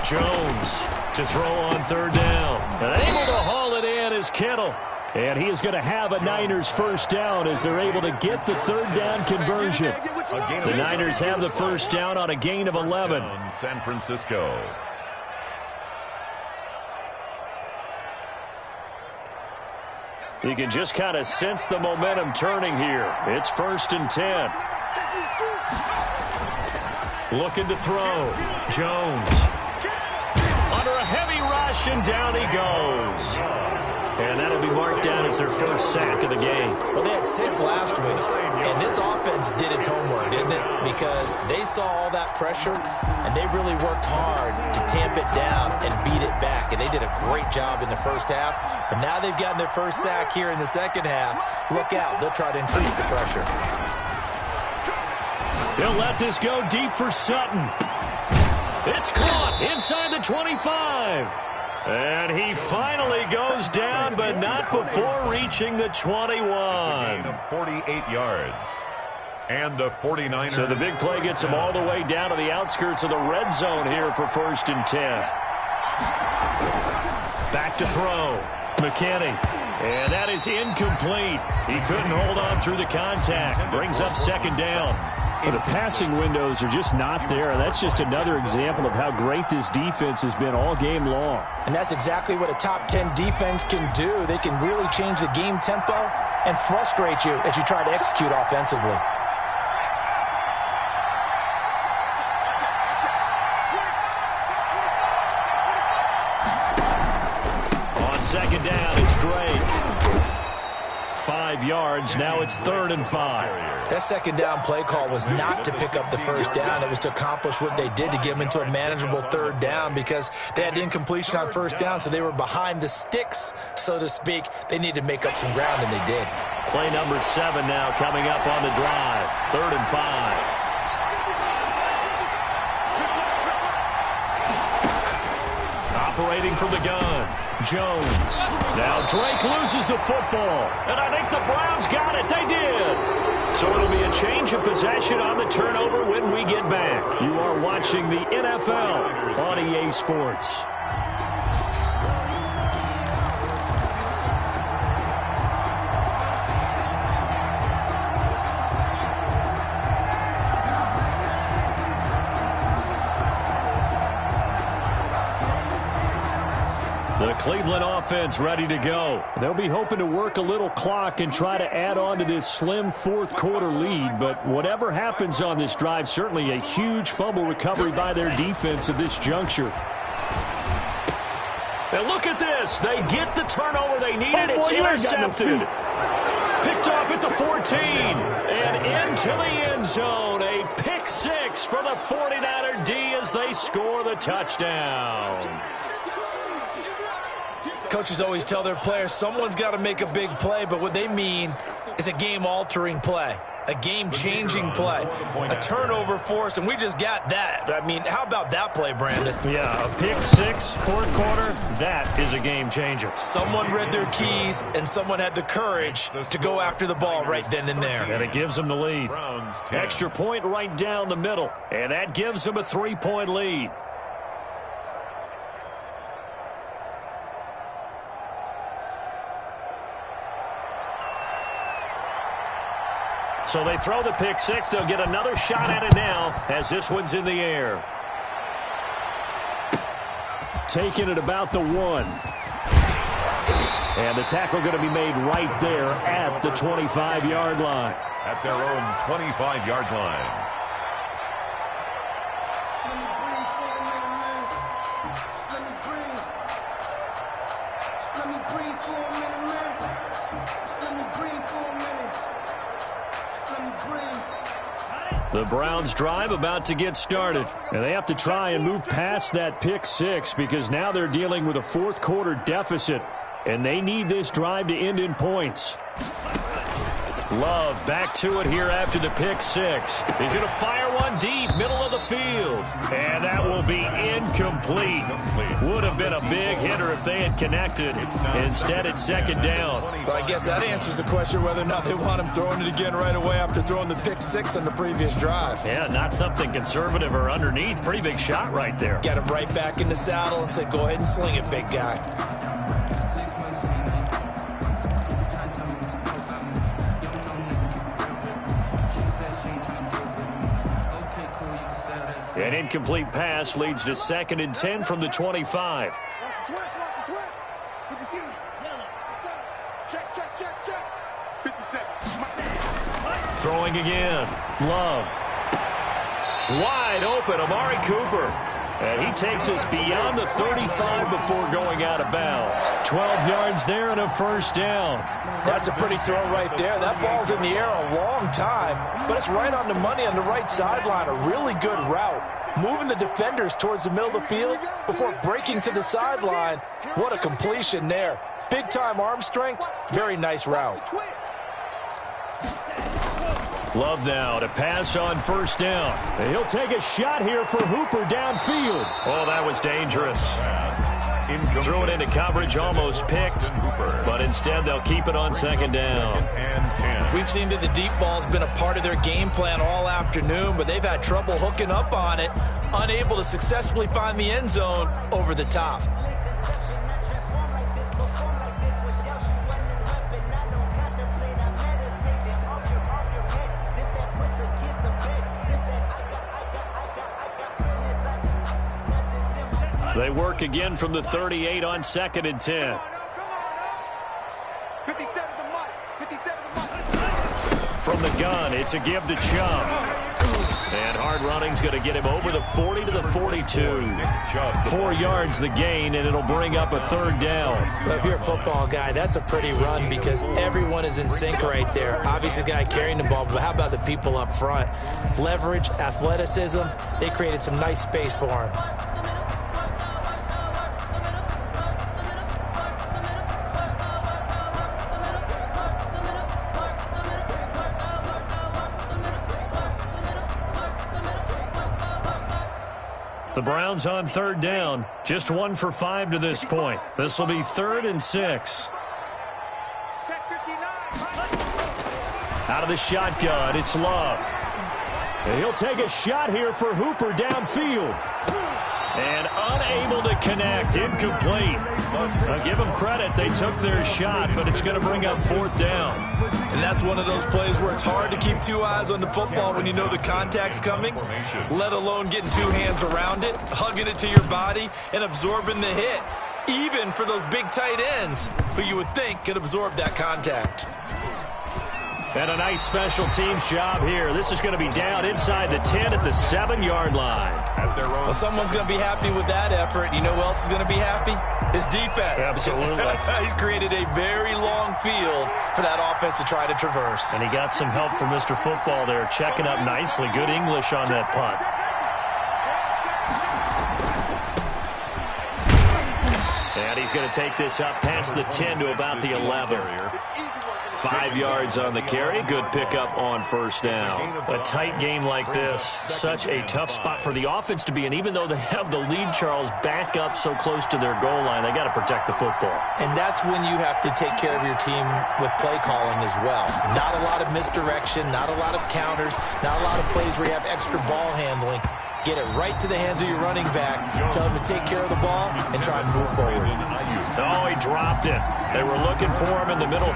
[SPEAKER 1] Jones to throw on third down. And able to haul it in is Kittle. And he is going to have a Niners first down as they're able to get the third down conversion. The Niners have the first down on a gain of 11.
[SPEAKER 2] San Francisco.
[SPEAKER 1] You can just kind of sense the momentum turning here. It's 1st and 10. Looking to throw. Jones. Under a heavy rush, and down he goes. And that'll be marked down as their first sack of the game.
[SPEAKER 4] Well, they had 6 last week, and this offense did its homework, didn't it? Because they saw all that pressure, and they really worked hard to tamp it down and beat it back. And they did a great job in the first half, but now they've gotten their first sack here in the second half. Look out. They'll try to increase the pressure.
[SPEAKER 1] He'll let this go deep for Sutton. It's caught inside the 25. And he finally goes down, but not before reaching the 21.
[SPEAKER 2] It's a gain of 48 yards. And a 49er.
[SPEAKER 1] So the big play gets him all the way down to the outskirts of the red zone here for 1st and 10. Back to throw. McKinney. And that is incomplete. He couldn't hold on through the contact. Brings up second down.
[SPEAKER 7] But the passing windows are just not there. That's just another example of how great this defense has been all game long.
[SPEAKER 6] And that's exactly what a top 10 defense can do. They can really change the game tempo and frustrate you as you try to execute offensively.
[SPEAKER 1] On second down, it's Drake. 5 yards. Now it's 3rd and 5.
[SPEAKER 4] That second down play call was not to pick up the first down. It was to accomplish what they did to get them into a manageable third down because they had incompletion on first down, so they were behind the sticks, so to speak. They needed to make up some ground, and they did.
[SPEAKER 1] Play number 7 now coming up on the drive. 3rd and 5. Operating from the gun. Jones. Now Drake loses the football. And I think the Browns got it. They did. So it'll be a change of possession on the turnover when we get back. You are watching the NFL on EA Sports. The Cleveland offense ready to go.
[SPEAKER 7] They'll be hoping to work a little clock and try to add on to this slim fourth quarter lead. But whatever happens on this drive, certainly a huge fumble recovery by their defense at this juncture.
[SPEAKER 1] And look at this. They get the turnover they needed. It's intercepted. Picked off at the 14. And into the end zone. A pick 6 for the 49er D as they score the touchdown.
[SPEAKER 4] Coaches always tell their players someone's got to make a big play, but what they mean is a game-altering play, a game-changing play, a turnover force, and we just got that. I mean, how about that play, Brandon?
[SPEAKER 1] Yeah, a pick 6, fourth quarter, that is a game changer.
[SPEAKER 4] Someone read their keys, and someone had the courage to go after the ball right then and there.
[SPEAKER 1] And it gives them the lead. Extra point right down the middle, and that gives them a 3-point lead. So they throw the pick 6. They'll get another shot at it now as this one's in the air.
[SPEAKER 7] Taking it about the 1.
[SPEAKER 1] And the tackle going to be made right there at the 25-yard line.
[SPEAKER 2] At their own 25-yard line.
[SPEAKER 1] The Browns drive about to get started.
[SPEAKER 7] And they have to try and move past that pick 6 because now they're dealing with a fourth quarter deficit. and they need this drive to end in points. Love back to it here after the pick six. He's going to fire one deep, middle of the field. And that will be incomplete. Would have been a big hitter if they had connected. Instead, it's second down.
[SPEAKER 4] But I guess that answers the question whether or not they want him throwing it again right away after throwing the pick six on the previous drive.
[SPEAKER 7] Yeah, not something conservative or underneath. Pretty big shot right there.
[SPEAKER 4] Get him right back in the saddle and say, go ahead and sling it, big guy.
[SPEAKER 7] An incomplete pass leads to 2nd and 10 from the 25. Throwing again. Love. Wide open, Amari Cooper. And he takes us beyond the 35 before going out of bounds. 12 yards there and a first down.
[SPEAKER 6] That's a pretty throw right there. That ball's in the air a long time, but it's right on the money on the right sideline. A really good route. Moving the defenders towards the middle of the field before breaking to the sideline. What a completion there. Big-time arm strength. Very nice route.
[SPEAKER 7] Love now to pass on first down. And he'll take a shot here for Hooper downfield. Oh, that was dangerous. Threw it into coverage, almost picked, but instead they'll keep it on second down.
[SPEAKER 4] We've seen that the deep ball's been a part of their game plan all afternoon, but they've had trouble hooking up on it, unable to successfully find the end zone over the top.
[SPEAKER 7] They work again from the 38 on 2nd and 10.
[SPEAKER 5] 57 to Mike. 57 to Mike.
[SPEAKER 7] From the gun, it's a give to Chubb. And hard running's going to get him over the 40 to the 42. 4 yards the gain, and it'll bring up a third down.
[SPEAKER 4] Well, if you're a football guy, that's a pretty run because everyone is in sync right there. Obviously, the guy carrying the ball, but how about the people up front? Leverage, athleticism, they created some nice space for him.
[SPEAKER 7] The Browns on third down, just 1 for 5 to this point. This will be 3rd and 6. Out of the shotgun, it's Love. And he'll take a shot here for Hooper downfield. And unable to connect, incomplete. I'll give them credit, they took their shot, but it's going to bring up 4th down.
[SPEAKER 4] And that's one of those plays where it's hard to keep 2 eyes on the football when you know the contact's coming, let alone getting 2 hands around it, hugging it to your body, and absorbing the hit, even for those big tight ends who you would think could absorb that contact.
[SPEAKER 7] And a nice special teams job here. This is going to be down inside the 10 at the 7-yard line.
[SPEAKER 4] Well, someone's going to be happy with that effort. You know who else is going to be happy? His defense.
[SPEAKER 7] Absolutely.
[SPEAKER 4] He's created a very long field for that offense to try to traverse.
[SPEAKER 7] And he got some help from Mr. Football there, checking up nicely. Good English on that punt. And he's going to take this up past the 10 to about the 11. 5 yards on the carry. Good pickup on first down. A tight game like this, such a tough spot for the offense to be in. Even though they have the lead, Charles, back up so close to their goal line, they got to protect the football.
[SPEAKER 4] And that's when you have to take care of your team with play calling as well. Not a lot of misdirection, not a lot of counters, not a lot of plays where you have extra ball handling. Get it right to the hands of your running back. Tell him to take care of the ball and try and move forward.
[SPEAKER 7] Oh, he dropped it. They were looking for him in the middle.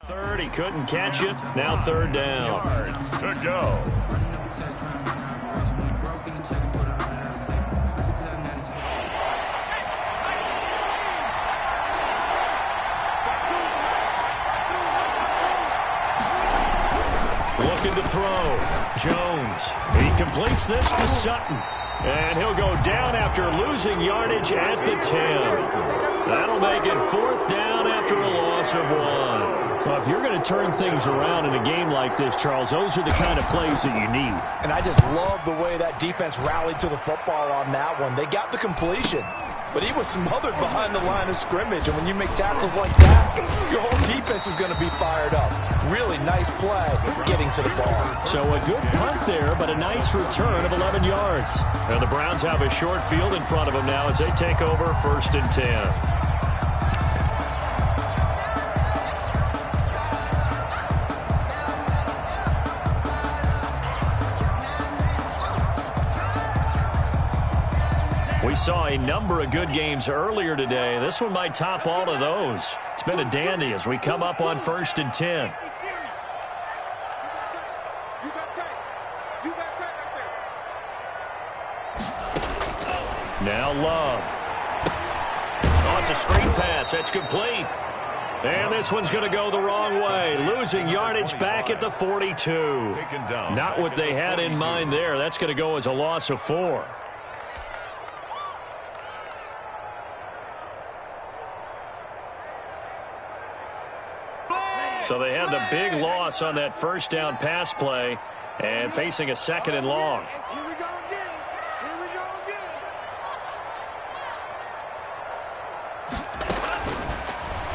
[SPEAKER 1] Third, he couldn't catch it. Now third down.
[SPEAKER 2] Yards to go.
[SPEAKER 1] Looking to throw. Jones. He completes this to Sutton. And he'll go down after losing yardage at the 10. That'll make it fourth down after a loss of 1.
[SPEAKER 7] Well, if you're going to turn things around in a game like this, Charles, those are the kind of plays that you need.
[SPEAKER 6] And I just love the way that defense rallied to the football on that one. They got the completion, but he was smothered behind the line of scrimmage. And when you make tackles like that, your whole defense is going to be fired up. Really nice play getting to the ball.
[SPEAKER 1] So a good punt there, but a nice return of 11 yards. And the Browns have a short field in front of them now as they take over 1st and 10. We saw a number of good games earlier today. This one might top all of those. It's been a dandy as we come up on 1st and 10. Now Love. Oh, it's a screen pass. That's complete. And this one's going to go the wrong way. Losing yardage back at the 42. Not what they had in mind there. That's going to go as a loss of 4. So they had the big loss on that first down pass play and facing a 2nd and long.
[SPEAKER 5] Here we go again. Here we go again.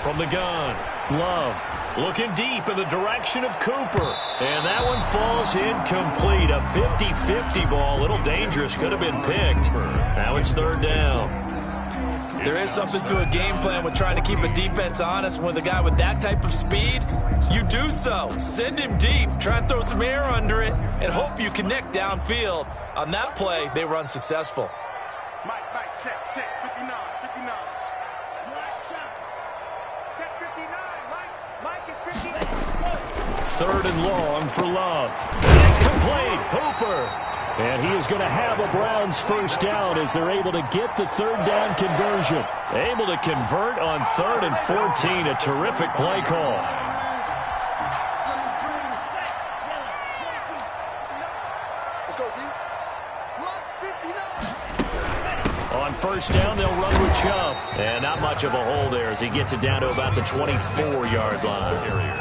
[SPEAKER 1] From the gun, Love looking deep in the direction of Cooper. And that one falls incomplete. A 50-50 ball. A little dangerous. Could have been picked. Now it's third down.
[SPEAKER 4] There is something to a game plan with trying to keep a defense honest. With a guy with that type of speed, you do so. Send him deep, try and throw some air under it, and hope you connect downfield. On that play, they were unsuccessful.
[SPEAKER 5] Mike, check, 59, 59. Check 59, Mike is 59.
[SPEAKER 1] Third and long for Love. And it's complete. Hooper. And he is going to have a Browns first down as they're able to get the third down conversion. Able to convert on 3rd and 14. A terrific play call.
[SPEAKER 5] Let's go, D.
[SPEAKER 1] On first down, they'll run with Chubb. And not much of a hole there as he gets it down to about the 24-yard line.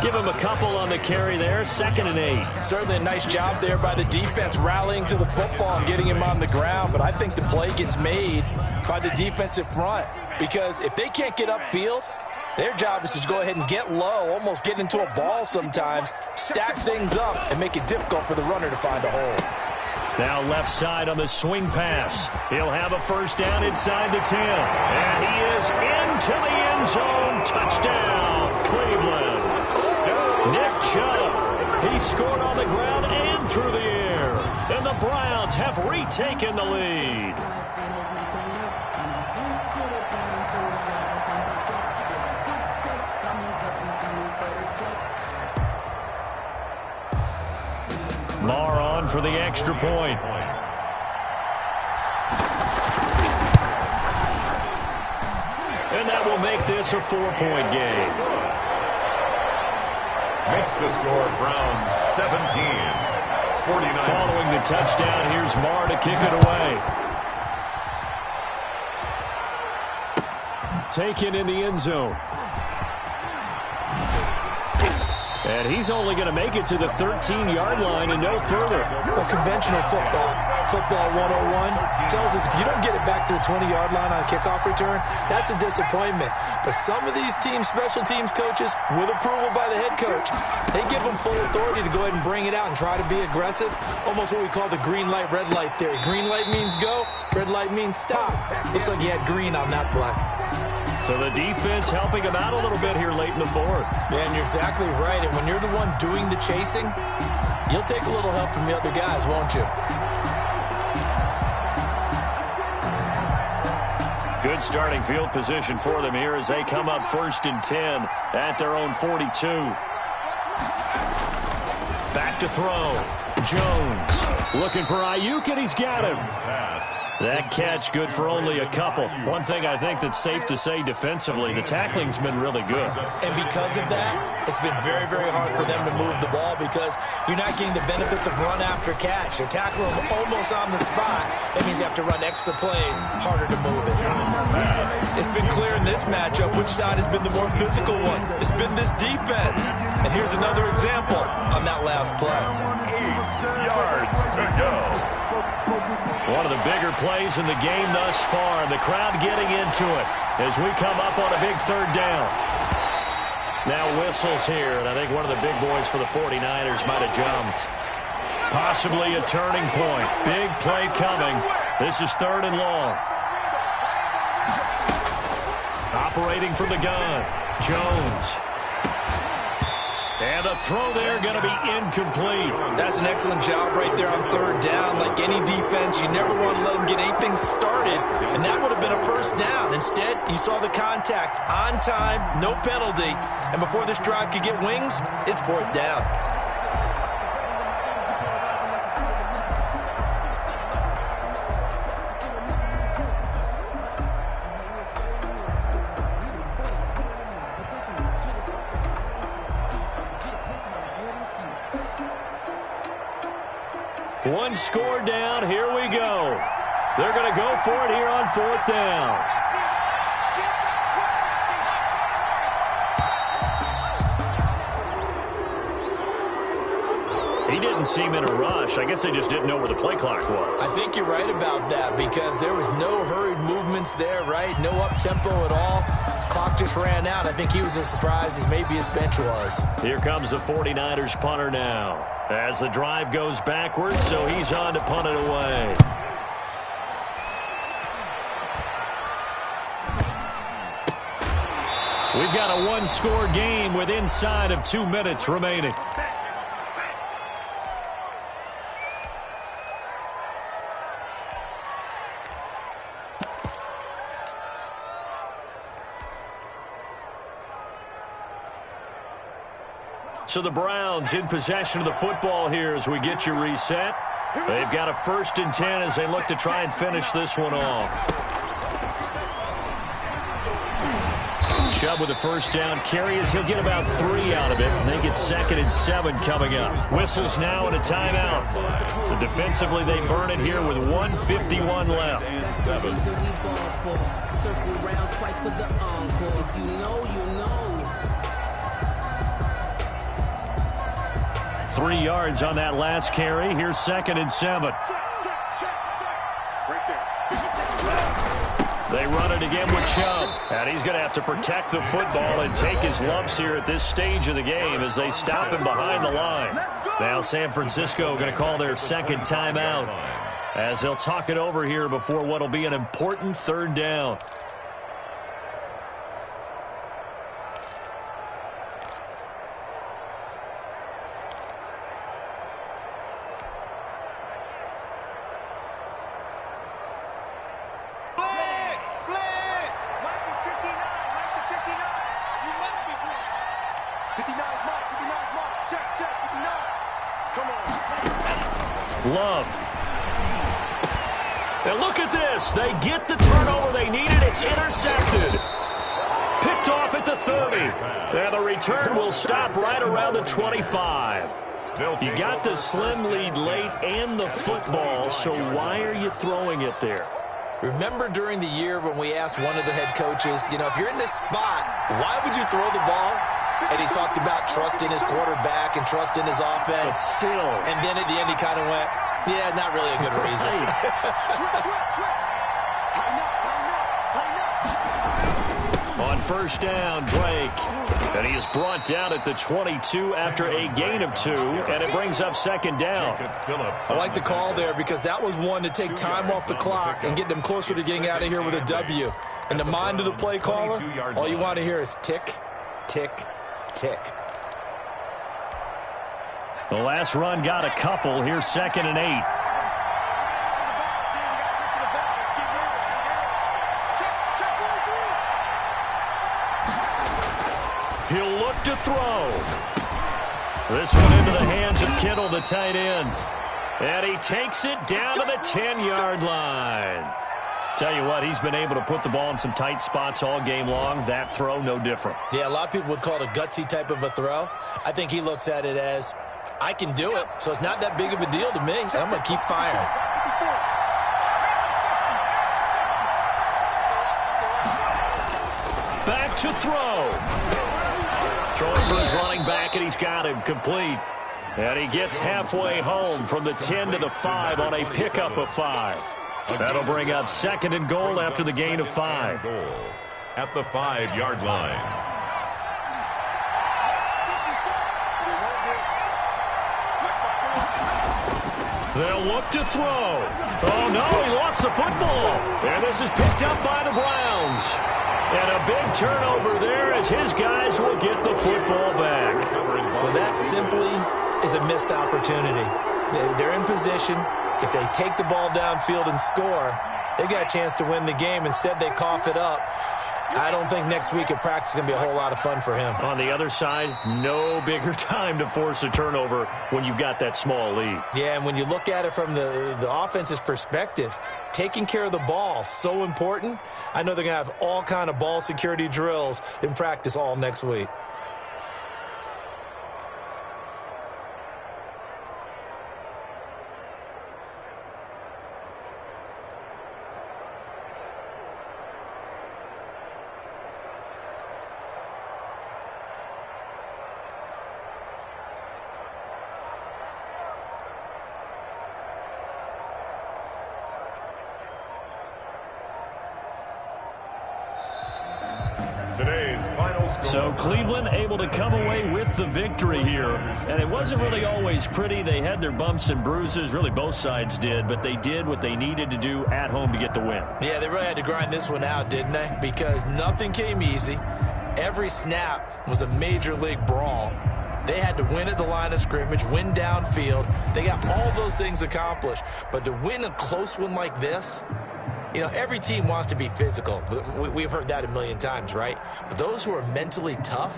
[SPEAKER 1] Give him a couple on the carry there, 2nd and 8.
[SPEAKER 6] Certainly a nice job there by the defense rallying to the football and getting him on the ground, but I think the play gets made by the defensive front because if they can't get upfield, their job is to go ahead and get low, almost get into a ball sometimes, stack things up, and make it difficult for the runner to find a hole.
[SPEAKER 1] Now left side on the swing pass. He'll have a first down inside the 10. And he is into the end zone. Touchdown, Cleveland. Nick Chubb, he scored on the ground and through the air. And the Browns have retaken the lead. Marr on for the extra point. And that will make this a 4-point game.
[SPEAKER 2] Makes the score Browns 17. 49.
[SPEAKER 1] Following the touchdown, here's Marr to kick it away. Taken in the end zone. And he's only going to make it to the 13-yard line and no further.
[SPEAKER 4] Well, conventional football 101, tells us if you don't get it back to the 20-yard line on a kickoff return, that's a disappointment. But some of these teams, special teams coaches, with approval by the head coach, they give them full authority to go ahead and bring it out and try to be aggressive. Almost what we call the green light, red light theory. Green light means go, red light means stop. Looks like you had green on that play.
[SPEAKER 1] So the defense helping him out a little bit here late in the fourth.
[SPEAKER 4] Yeah, and you're exactly right. And when you're the one doing the chasing, you'll take a little help from the other guys, won't you?
[SPEAKER 1] Good starting field position for them here as they come up 1st and 10 at their own 42. Back to throw. Jones looking for Ayuk, and he's got him. That catch good for only a couple. One thing I think that's safe to say defensively, the tackling's been really good.
[SPEAKER 4] And because of that, it's been very, very hard for them to move the ball because you're not getting the benefits of run after catch. You're tackling them almost on the spot. That means you have to run extra plays, harder to move it. It's been clear in this matchup which side has been the more physical one. It's been this defense. And here's another example on that last play.
[SPEAKER 2] 8 yards to go.
[SPEAKER 1] One of the bigger plays in the game thus far. The crowd getting into it as we come up on a big 3rd down. Now whistles here, and I think one of the big boys for the 49ers might have jumped. Possibly a turning point. Big play coming. This is 3rd and long. Operating from the gun. Jones. And the throw there going to be incomplete.
[SPEAKER 4] That's an excellent job right there on 3rd down. Like any defense, you never want to let them get anything started, and that would have been a 1st down. Instead, you saw the contact on time, no penalty, and before this drive could get wings, it's 4th down.
[SPEAKER 1] One score down. Here we go. They're going to go for it here on 4th down. He didn't seem in a rush. I guess they just didn't know where the play clock was.
[SPEAKER 4] I think you're right about that because there was no hurried movements there, right? No up-tempo at all. Clock just ran out. I think he was as surprised as maybe his bench was.
[SPEAKER 1] Here comes the 49ers punter now as the drive goes backwards, so he's on to punt it away. We've got a one-score game with inside of 2 minutes remaining. So the Browns in possession of the football here as we get you reset. They've got a 1st and 10 as they look to try and finish this one off. Chubb with a 1st down carry as he'll get about 3 out of it. And they get 2nd and 7 coming up. Whistles now and a timeout. So defensively they burn it here with 1:51 left.
[SPEAKER 2] And 7.
[SPEAKER 3] Circle round twice for the encore. If you know, you know.
[SPEAKER 1] 3 yards on that last carry. Here's 2nd and 7. They run it again with Chubb. And he's going to have to protect the football and take his lumps here at this stage of the game as they stop him behind the line. Now San Francisco going to call their 2nd timeout as they'll talk it over here before what will be an important 3rd down. Love. And look at this. They get the turnover they needed. It's intercepted. Picked off at the 30. And the return will stop right around the 25. You got the slim lead late and the football, so why are you throwing it there?
[SPEAKER 4] Remember during the year when we asked one of the head coaches, if you're in this spot, why would you throw the ball? And he talked about trusting his quarterback and trusting his offense.
[SPEAKER 1] But still.
[SPEAKER 4] And then at the end he kind of went, yeah, not really a good reason.
[SPEAKER 1] On 1st down, Drake. And he is brought down at the 22 after a gain of 2, and it brings up 2nd down.
[SPEAKER 4] I like the call there because that was one to take time off the clock and get them closer to getting out of here with a W. In the mind of the play caller, all you want to hear is tick, tick, tick.
[SPEAKER 1] The last run got a couple. Here's 2nd and 8. look to throw. This one into the hands of Kittle, the tight end. And he takes it down to the 10-yard line. Tell you what, he's been able to put the ball in some tight spots all game long. That throw, no different.
[SPEAKER 4] Yeah, a lot of people would call it a gutsy type of a throw. I think he looks at it as, I can do it, so it's not that big of a deal to me, and I'm going to keep firing.
[SPEAKER 1] Back to throw. Throwing for his running back, and he's got him complete. And he gets halfway home from the 10 to the 5 on a pickup of 5. That'll bring up 2nd and goal after the gain of 5.
[SPEAKER 2] At the 5-yard line.
[SPEAKER 1] They'll look to throw. Oh, no, he lost the football. And this is picked up by the Browns. And a big turnover there as his guys will get the football back.
[SPEAKER 4] Well, that simply is a missed opportunity. They're in position. If they take the ball downfield and score, they've got a chance to win the game. Instead, they cough it up. I don't think next week at practice is going to be a whole lot of fun for him.
[SPEAKER 1] On the other side, no bigger time to force a turnover when you've got that small lead.
[SPEAKER 4] Yeah, and when you look at it from the offense's perspective, taking care of the ball, so important. I know they're going to have all kind of ball security drills in practice all next week.
[SPEAKER 2] Today's final score.
[SPEAKER 1] So Cleveland able to come away with the victory here. And it wasn't really always pretty. They had their bumps and bruises. Really, both sides did. But they did what they needed to do at home to get the win.
[SPEAKER 4] Yeah, they really had to grind this one out, didn't they? Because nothing came easy. Every snap was a major league brawl. They had to win at the line of scrimmage, win downfield. They got all those things accomplished. But to win a close one like this, you know, every team wants to be physical. We've heard that a million times, right? But those who are mentally tough,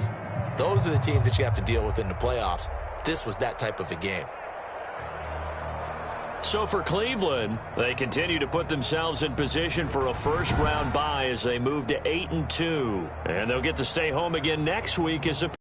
[SPEAKER 4] those are the teams that you have to deal with in the playoffs. This was that type of a game.
[SPEAKER 1] So for Cleveland, they continue to put themselves in position for a first-round bye as they move to 8-2. And they'll get to stay home again next week as a